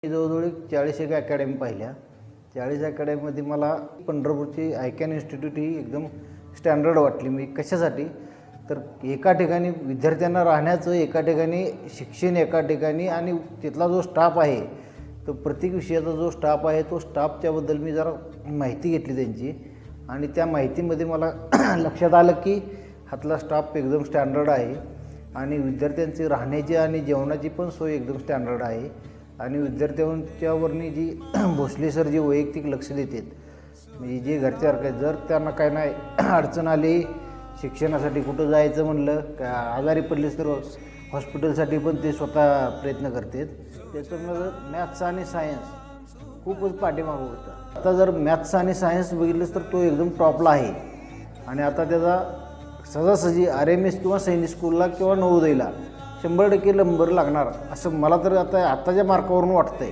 जवळजवळ 40 एक अकॅडमी पाहिल्या. 40 अकॅडमीमध्ये मला पंढरपूरची आयकॅन इन्स्टिट्यूट ही एकदम स्टँडर्ड वाटली. मी कशासाठी तर एका ठिकाणी विद्यार्थ्यांना राहण्याचं, एका ठिकाणी शिक्षण, एका ठिकाणी आणि तिथला जो स्टाफ आहे तो प्रत्येक विषयाचा जो स्टाफ आहे तो स्टाफ त्याबद्दल मी जरा माहिती घेतली त्यांची आणि त्या माहितीमध्ये मला लक्षात आलं की हातला स्टाफ एकदम स्टँडर्ड आहे आणि विद्यार्थ्यांची राहण्याची आणि जेवणाची पण सोय एकदम स्टँडर्ड आहे आणि विद्यार्थ्यांच्यावरनी जी भोसले सर जे वैयक्तिक लक्ष देतात म्हणजे जे घरचे आहेत जर त्यांना काय नाही अडचण आली शिक्षणासाठी कुठं जायचं म्हणलं का आजारी पडलेच तर हॉस्पिटलसाठी पण ते स्वतः प्रयत्न करतात. त्याच्यामुळे मॅथ्स आणि सायन्स खूपच पाठीमागं होता. आता जर मॅथ्स आणि सायन्स बघितलंच तर तो एकदम टॉपला आहे आणि आता त्याचा सहजासहजी RMS किंवा सैनिक स्कूलला किंवा नवोदयला 100% नंबर लागणार असं मला तर आताच्या मार्कावरून वाटतंय.